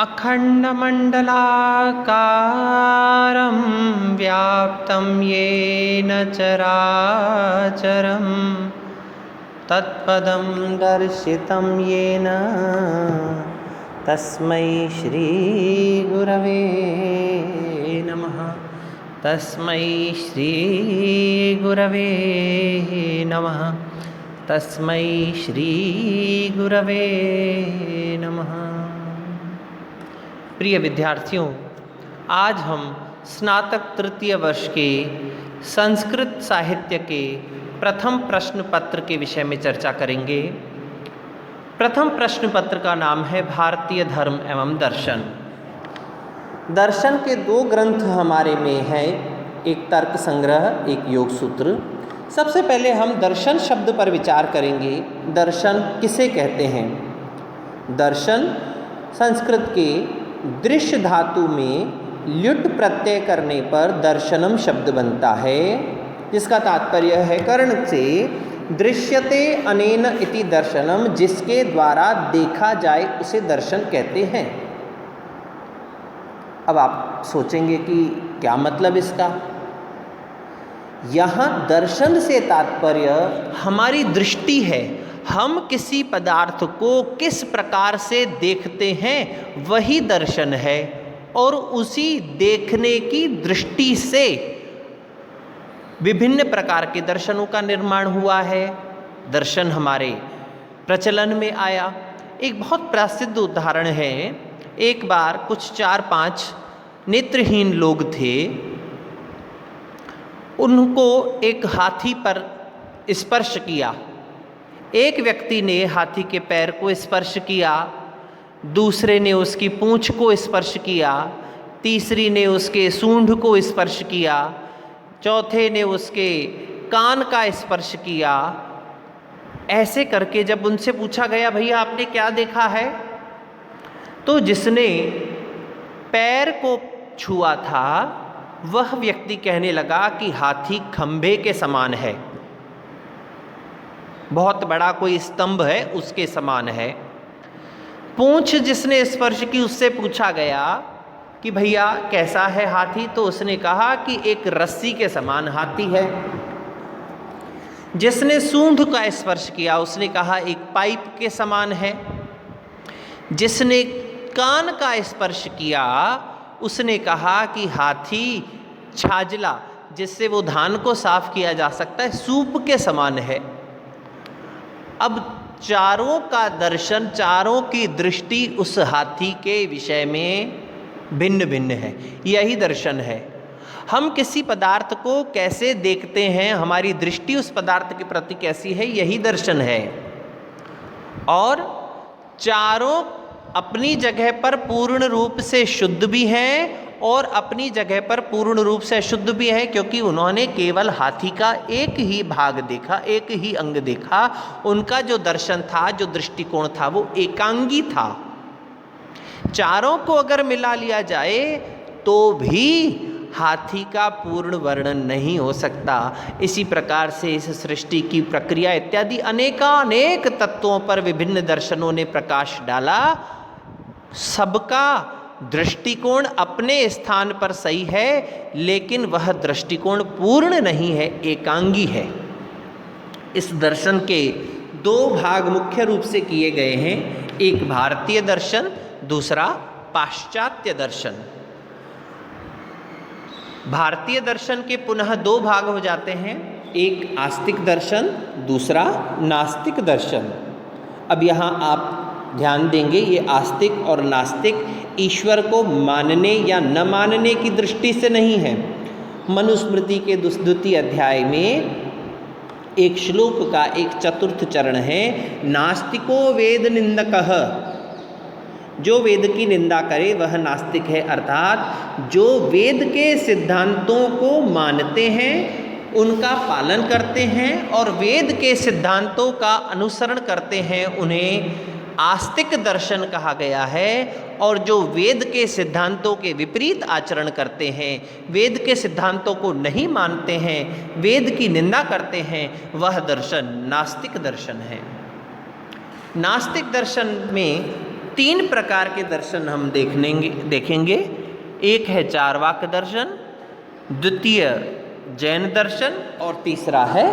अखण्डमण्डलाकारं व्याप्तं येन चराचरं तत्पदं दर्शितं येन तस्मै श्रीगुरवे नमः। तस्मै श्रीगुरवे नमः। तस्मै श्रीगुरवे नमः। प्रिय विद्यार्थियों, आज हम स्नातक तृतीय वर्ष के संस्कृत साहित्य के प्रथम प्रश्न पत्र के विषय में चर्चा करेंगे। प्रथम प्रश्न पत्र का नाम है भारतीय धर्म एवं दर्शन। दर्शन के दो ग्रंथ हमारे में हैं, एक तर्क संग्रह, एक योग सूत्र। सबसे पहले हम दर्शन शब्द पर विचार करेंगे। दर्शन किसे कहते हैं? दर्शन संस्कृत के दृश्य धातु में ल्युट् प्रत्यय करने पर दर्शनम शब्द बनता है, जिसका तात्पर्य है कर्ण से दृश्यते अनेन इति दर्शनम, जिसके द्वारा देखा जाए उसे दर्शन कहते हैं। अब आप सोचेंगे कि क्या मतलब इसका? यहाँ दर्शन से तात्पर्य हमारी दृष्टि है। हम किसी पदार्थ को किस प्रकार से देखते हैं वही दर्शन है, और उसी देखने की दृष्टि से विभिन्न प्रकार के दर्शनों का निर्माण हुआ है। दर्शन हमारे प्रचलन में आया। एक बहुत प्रसिद्ध उदाहरण है, एक बार कुछ 4-5 नेत्रहीन लोग थे। उनको एक हाथी पर स्पर्श किया। एक व्यक्ति ने हाथी के पैर को स्पर्श किया, दूसरे ने उसकी पूंछ को स्पर्श किया, तीसरी ने उसके सूंड को स्पर्श किया, चौथे ने उसके कान का स्पर्श किया। ऐसे करके जब उनसे पूछा गया, भैया आपने क्या देखा है, तो जिसने पैर को छुआ था वह व्यक्ति कहने लगा कि हाथी खंभे के समान है, बहुत बड़ा कोई स्तंभ है उसके समान है। पूंछ जिसने स्पर्श की उससे पूछा गया कि भैया कैसा है हाथी, तो उसने कहा कि एक रस्सी के समान हाथी है। जिसने सूंड का स्पर्श किया उसने कहा एक पाइप के समान है। जिसने कान का स्पर्श किया उसने कहा कि हाथी छाजला, जिससे वो धान को साफ किया जा सकता है, सूप के समान है। अब चारों का दर्शन, चारों की दृष्टि उस हाथी के विषय में भिन्न भिन्न है। यही दर्शन है। हम किसी पदार्थ को कैसे देखते हैं, हमारी दृष्टि उस पदार्थ के प्रति कैसी है, यही दर्शन है। और चारों अपनी जगह पर पूर्ण रूप से शुद्ध भी हैं और अपनी जगह पर पूर्ण रूप से अशुद्ध भी है, क्योंकि उन्होंने केवल हाथी का एक ही भाग देखा, एक ही अंग देखा। उनका जो दर्शन था, जो दृष्टिकोण था, वो एकांगी था। चारों को अगर मिला लिया जाए तो भी हाथी का पूर्ण वर्णन नहीं हो सकता। इसी प्रकार से इस सृष्टि की प्रक्रिया इत्यादि अनेकानेक तत्वों पर विभिन्न दर्शनों ने प्रकाश डाला। सबका दृष्टिकोण अपने स्थान पर सही है, लेकिन वह दृष्टिकोण पूर्ण नहीं है, एकांगी है। इस दर्शन के दो भाग मुख्य रूप से किए गए हैं, एक भारतीय दर्शन, दूसरा पाश्चात्य दर्शन। भारतीय दर्शन के पुनः दो भाग हो जाते हैं, एक आस्तिक दर्शन, दूसरा नास्तिक दर्शन। अब यहाँ आप ध्यान देंगे, ये आस्तिक और नास्तिक ईश्वर को मानने या न मानने की दृष्टि से नहीं है। मनुस्मृति के द्वितीय अध्याय में एक श्लोक का एक चतुर्थ चरण है, नास्तिको वेद निंदकः, जो वेद की निंदा करे वह नास्तिक है। अर्थात जो वेद के सिद्धांतों को मानते हैं, उनका पालन करते हैं और वेद के सिद्धांतों का अनुसरण करते हैं, उन्हें आस्तिक दर्शन कहा गया है। और जो वेद के सिद्धांतों के विपरीत आचरण करते हैं, वेद के सिद्धांतों को नहीं मानते हैं, वेद की निंदा करते हैं, वह दर्शन नास्तिक दर्शन है। नास्तिक दर्शन में तीन प्रकार के दर्शन हम देखेंगे। एक है चार्वाक दर्शन, द्वितीय जैन दर्शन और तीसरा है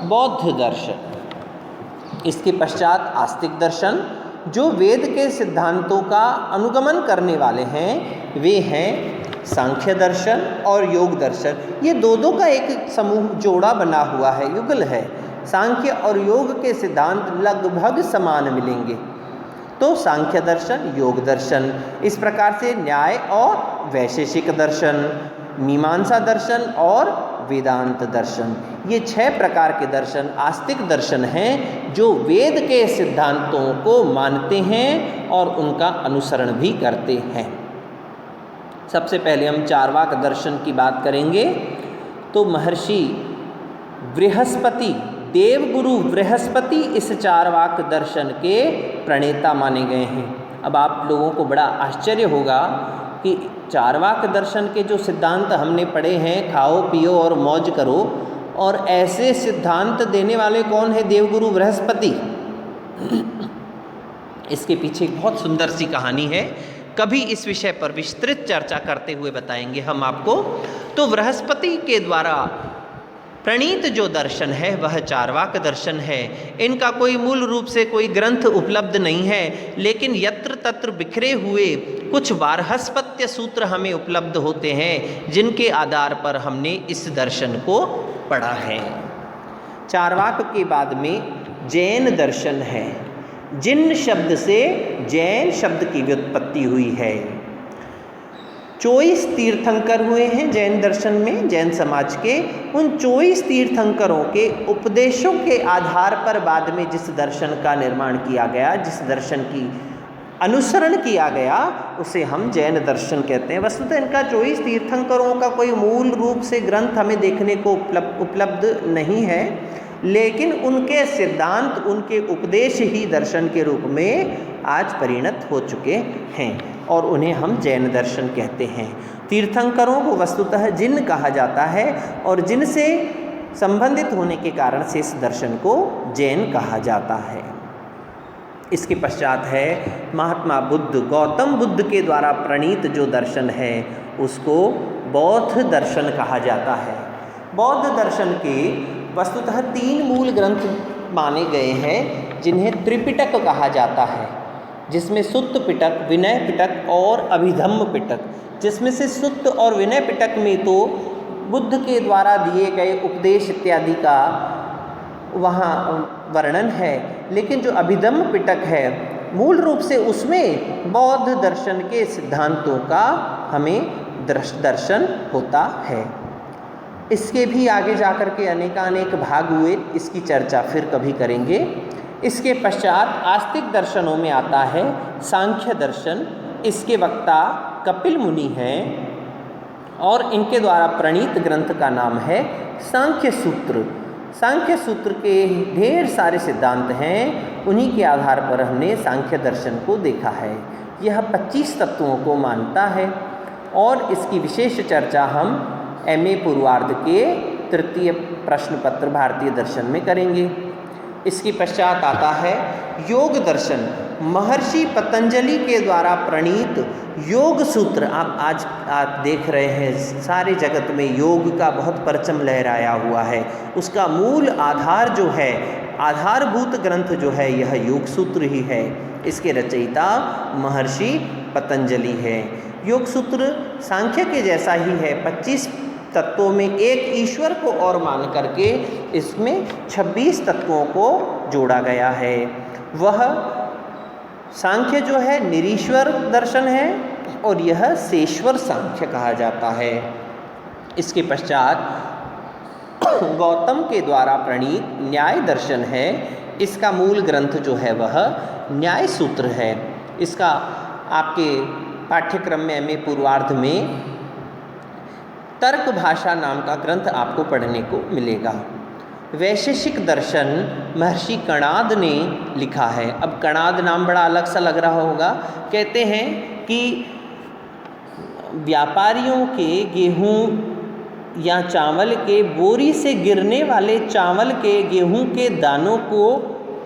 बौद्ध दर्शन। इसके पश्चात आस्तिक दर्शन, जो वेद के सिद्धांतों का अनुगमन करने वाले हैं, वे हैं सांख्य दर्शन और योग दर्शन। ये दो का एक समूह जोड़ा बना हुआ है, युगल है। सांख्य और योग के सिद्धांत लगभग समान मिलेंगे, तो सांख्य दर्शन, योग दर्शन। इस प्रकार से न्याय और वैशेषिक दर्शन, मीमांसा दर्शन और वेदांत दर्शन, ये 6 प्रकार के दर्शन आस्तिक दर्शन हैं, जो वेद के सिद्धांतों को मानते हैं और उनका अनुसरण भी करते हैं। सबसे पहले हम चार्वाक दर्शन की बात करेंगे। तो महर्षि बृहस्पति, देवगुरु बृहस्पति इस चार्वाक दर्शन के प्रणेता माने गए हैं। अब आप लोगों को बड़ा आश्चर्य होगा कि चार्वाक दर्शन के जो सिद्धांत हमने पढ़े हैं, खाओ पियो और मौज करो, और ऐसे सिद्धांत देने वाले कौन है? देवगुरु बृहस्पति। इसके पीछे एक बहुत सुंदर सी कहानी है, कभी इस विषय पर विस्तृत चर्चा करते हुए बताएंगे हम आपको। तो बृहस्पति के द्वारा प्रणीत जो दर्शन है वह चार्वाक दर्शन है। इनका कोई मूल रूप से कोई ग्रंथ उपलब्ध नहीं है, लेकिन यत्र तत्र बिखरे हुए कुछ बारहस्पत्य सूत्र हमें उपलब्ध होते हैं, जिनके आधार पर हमने इस दर्शन को पढ़ा है। चार्वाक के बाद में जैन दर्शन है। जिन शब्द से जैन शब्द की व्युत्पत्ति हुई है। 24 तीर्थंकर हुए हैं जैन दर्शन में, जैन समाज के। उन 24 तीर्थंकरों के उपदेशों के आधार पर बाद में जिस दर्शन का निर्माण किया गया, जिस दर्शन की अनुसरण किया गया, उसे हम जैन दर्शन कहते हैं। वस्तुतः इनका 24 तीर्थंकरों का कोई मूल रूप से ग्रंथ हमें देखने को उपलब्ध नहीं है, लेकिन उनके सिद्धांत, उनके उपदेश ही दर्शन के रूप में आज परिणत हो चुके हैं और उन्हें हम जैन दर्शन कहते हैं। तीर्थंकरों को वस्तुतः जिन कहा जाता है और जिनसे संबंधित होने के कारण से इस दर्शन को जैन कहा जाता है। इसके पश्चात है महात्मा बुद्ध, गौतम बुद्ध के द्वारा प्रणीत जो दर्शन है उसको बौद्ध दर्शन कहा जाता है। बौद्ध दर्शन के वस्तुतः 3 मूल ग्रंथ माने गए हैं, जिन्हें त्रिपिटक कहा जाता है, जिसमें सुत्त पिटक, विनय पिटक और अभिधम्म पिटक। जिसमें से सुत्त और विनय पिटक में तो बुद्ध के द्वारा दिए गए उपदेश इत्यादि का वहाँ वर्णन है, लेकिन जो अभिधम्म पिटक है मूल रूप से उसमें बौद्ध दर्शन के सिद्धांतों का हमें दर्शन होता है। इसके भी आगे जाकर के अनेकानेक भाग हुए, इसकी चर्चा फिर कभी करेंगे। इसके पश्चात आस्तिक दर्शनों में आता है सांख्य दर्शन। इसके वक्ता कपिल मुनि हैं और इनके द्वारा प्रणीत ग्रंथ का नाम है सांख्य सूत्र। सांख्य सूत्र के ढेर सारे सिद्धांत हैं, उन्हीं के आधार पर हमने सांख्य दर्शन को देखा है। यह 25 तत्वों को मानता है और इसकी विशेष चर्चा हम MA पूर्वार्ध के 3य प्रश्न पत्र भारतीय दर्शन में करेंगे। इसके पश्चात आता है योग दर्शन। महर्षि पतंजलि के द्वारा प्रणीत योग सूत्र। आप देख रहे हैं सारे जगत में योग का बहुत परचम लहराया हुआ है। उसका मूल आधार जो है, आधारभूत ग्रंथ जो है, यह योग सूत्र ही है। इसके रचयिता महर्षि पतंजलि है। योग सूत्र सांख्य के जैसा ही है, 25 तत्वों में एक ईश्वर को और मान करके इसमें 26 तत्वों को जोड़ा गया है। वह सांख्य जो है निरीश्वर दर्शन है और यह सेश्वर सांख्य कहा जाता है। इसके पश्चात गौतम के द्वारा प्रणीत न्याय दर्शन है। इसका मूल ग्रंथ जो है वह न्याय सूत्र है। इसका आपके पाठ्यक्रम में MA पूर्वार्ध में तर्क भाषा नाम का ग्रंथ आपको पढ़ने को मिलेगा। वैशेषिक दर्शन महर्षि कणाद ने लिखा है। अब कणाद नाम बड़ा अलग सा लग रहा होगा। कहते हैं कि व्यापारियों के गेहूं या चावल के बोरी से गिरने वाले चावल के गेहूं के दानों को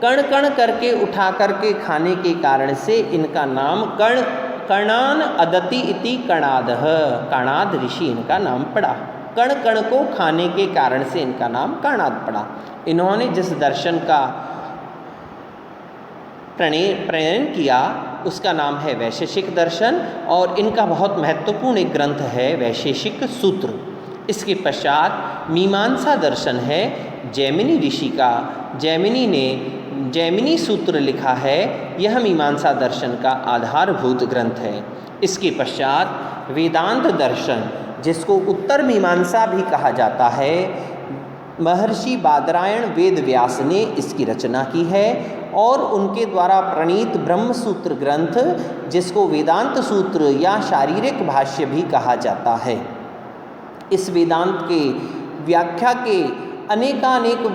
कण कण करके उठा करके खाने के कारण से इनका नाम कर्णान अदति इति कणादः, कणाद ऋषि इनका नाम पड़ा। कण कण को खाने के कारण से इनका नाम कणाद पड़ा। इन्होंने जिस दर्शन का प्रणयन किया उसका नाम है वैशेषिक दर्शन, और इनका बहुत महत्वपूर्ण एक ग्रंथ है वैशेषिक सूत्र। इसके पश्चात मीमांसा दर्शन है जैमिनी ऋषि का। जैमिनी ने जैमिनी सूत्र लिखा है, यह मीमांसा दर्शन का आधारभूत ग्रंथ है। इसके पश्चात वेदांत दर्शन, जिसको उत्तर मीमांसा भी कहा जाता है, महर्षि बादरायण वेद व्यास ने इसकी रचना की है, और उनके द्वारा प्रणीत ब्रह्म सूत्र ग्रंथ, जिसको वेदांत सूत्र या शारीरिक भाष्य भी कहा जाता है। इस वेदांत के व्याख्या के अनेकानेक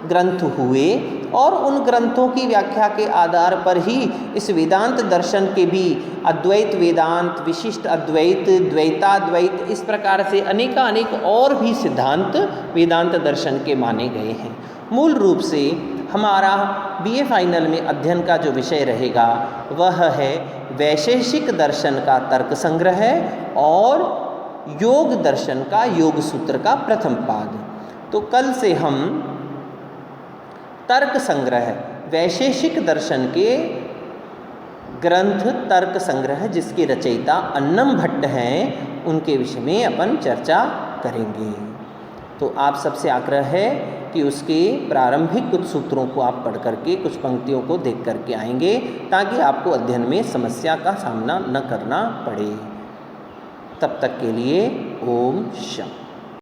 ग्रंथ हुए, और उन ग्रंथों की व्याख्या के आधार पर ही इस वेदांत दर्शन के भी अद्वैत वेदांत, विशिष्ट अद्वैत, द्वैताद्वैत, इस प्रकार से अनेकानेक और भी सिद्धांत वेदांत दर्शन के माने गए हैं। मूल रूप से हमारा बीए फाइनल में अध्ययन का जो विषय रहेगा वह है वैशेषिक दर्शन का तर्क संग्रह और योग दर्शन का योग सूत्र का प्रथम पाद। तो कल से हम तर्क संग्रह, वैशेषिक दर्शन के ग्रंथ तर्क संग्रह जिसके रचयिता अन्नम भट्ट हैं, उनके विषय में अपन चर्चा करेंगे। तो आप सबसे आग्रह है कि उसके प्रारंभिक कुछ सूत्रों को आप पढ़ करके कुछ पंक्तियों को देख करके आएंगे, ताकि आपको अध्ययन में समस्या का सामना न करना पड़े। तब तक के लिए ओम शांति।